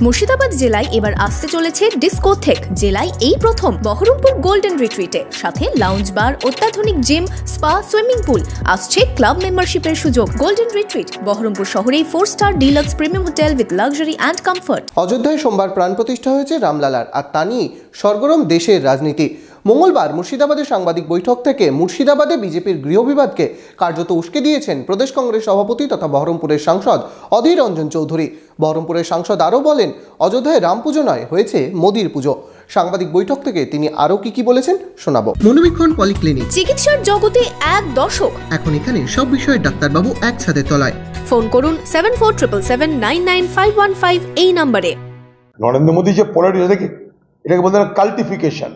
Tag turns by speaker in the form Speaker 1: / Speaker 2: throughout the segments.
Speaker 1: মুর্শিদাবাদ জেলায় এবার আসতে চলেছে ডিস্কোথেক। জেলায় এই প্রথম বহরমপুর গোল্ডেন রিট্রিটে, সাথে লাউঞ্জ বার, অত্যাধুনিক জিম, স্পা, সুইমিং পুল। আসছে ক্লাব মেম্বারশিপের সুযোগ। গোল্ডেন রিট্রিট বহরমপুর শহরেই 4 star deluxe premium hotel with luxury and comfort.
Speaker 2: অযোধ্যায় সোমবার প্রাণ প্রতিষ্ঠা হয়েছে রামলালার, আর তা নিয়ে সরগরম দেশের রাজনীতি। মঙ্গলবার মুর্শিদাবাদে সাংবাদিক বৈঠক থেকে মুর্শিদাবাদে বিজেপির গৃহবিবাদকে কার্যত উস্কে দিয়েছেন প্রদেশ কংগ্রেস সভাপতি তথা বহরমপুরের সাংসদ অধীর রঞ্জন চৌধুরী। বহরমপুরের সাংসদ আরও বলেন, অযোধ্যায় রাম পুজো নয়, হয়েছে মোদির পুজো। সাংবাদিক বৈঠক থেকে তিনি আরও কি বলেছেন শোনাবো।
Speaker 3: মনোবীক্ষণ পলিক্লিনিক,
Speaker 1: চিকিৎসার জগতে এক দশক।
Speaker 3: এখন এখানে সব বিষয়ে ডাক্তারবাবু একসাথে তলায়।
Speaker 1: ফোন করুন 7477799515 এই নম্বরে।
Speaker 4: নরেন্দ্র মোদী যে পলারিটি থেকে এটাকে বলতে কাল্টিফিকেশন,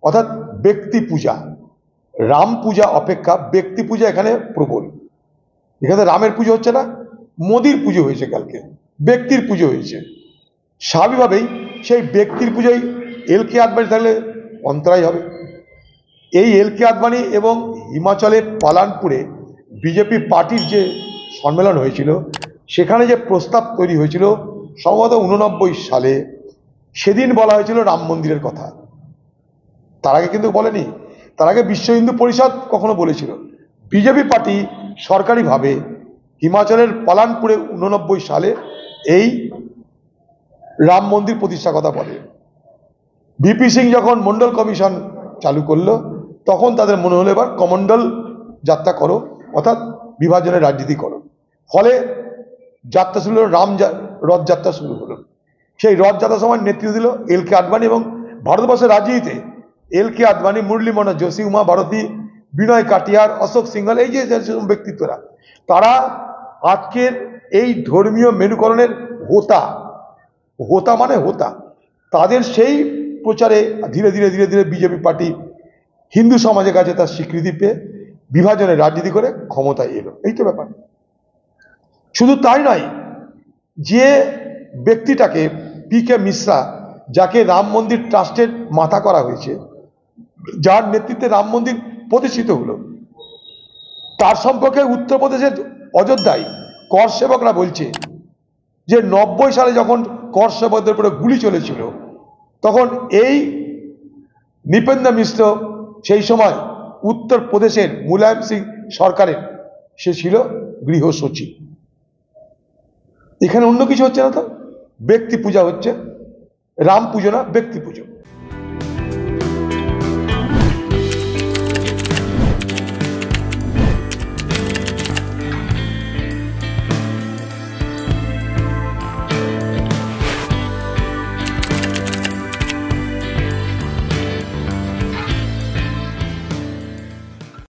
Speaker 4: অর্থাৎ ব্যক্তি পূজা। রাম পূজা অপেক্ষা ব্যক্তি পূজা এখানে প্রবল। এখানে রামের পুজো হচ্ছে না, মোদির পুজো হয়েছে, কালকে ব্যক্তির পুজো হয়েছে। স্বাভাবিকভাবেই সেই ব্যক্তির পুজোয় এল.কে. আদবানি থাকলে অন্তরায় হবে। এই এল.কে. আদবানি এবং হিমাচলে পালানপুরে বিজেপি পার্টির যে সম্মেলন হয়েছিল, সেখানে যে প্রস্তাব তৈরি হয়েছিল সম্ভবত 89 সালে, সেদিন বলা হয়েছিল রাম মন্দিরের কথা। তার আগে কিন্তু বলেনি। তার আগে বিশ্ব হিন্দু পরিষদ কখনো বলেছিল। বিজেপি পার্টি সরকারিভাবে হিমাচলের পালানপুরে 89 সালে এই রাম মন্দির প্রতিষ্ঠার কথা বলে। ভিপি সিং যখন মন্ডল কমিশন চালু করলো, তখন তাদের মনে হলো এবার কমন্ডল যাত্রা করো, অর্থাৎ বিভাজনের রাজনীতি করো। ফলে যাত্রা শুরু হলো, রথযাত্রা শুরু হলো। সেই রথযাত্রার সময় নেতৃত্ব দিল এল.কে. আদবানি, এবং ভারতবর্ষের রাজনীতিতে এল.কে. আদবানি, মুরলী মনোহর যোশী, উমা ভারতী, বিনয় কাটিয়ার, অশোক সিংহল, এই যে ব্যক্তিত্বরা, তারা আজকের এই ধর্মীয় মেরুকরণের হোতা মানে হোতা, তাদের সেই প্রচারে ধীরে ধীরে ধীরে ধীরে বিজেপি পার্টি হিন্দু সমাজের কাছে তার স্বীকৃতি পেয়ে বিভাজনের রাজনীতি করে ক্ষমতায় এলো। এই তো ব্যাপার। শুধু তাই নয়, যে ব্যক্তিটাকে পি.কে. মিশ্রা, যাকে রাম মন্দির ট্রাস্টের মাথা করা হয়েছে, যার নেতৃত্বে রাম মন্দির প্রতিষ্ঠিত হলো, তার সম্পর্কে উত্তরপ্রদেশের অযোধ্যায় কর সেবকরা বলছে যে 90 সালে যখন কর সেবকদের উপরে গুলি চলেছিল, তখন এই নৃপেন্দ্র মিশ্র সেই সময় উত্তরপ্রদেশের মুলায়ম সিং সরকারের সে ছিল গৃহ সচিব। এখানে অন্য কিছু হচ্ছে না, তো ব্যক্তি পূজা হচ্ছে, রাম পুজো না, ব্যক্তি পুজো।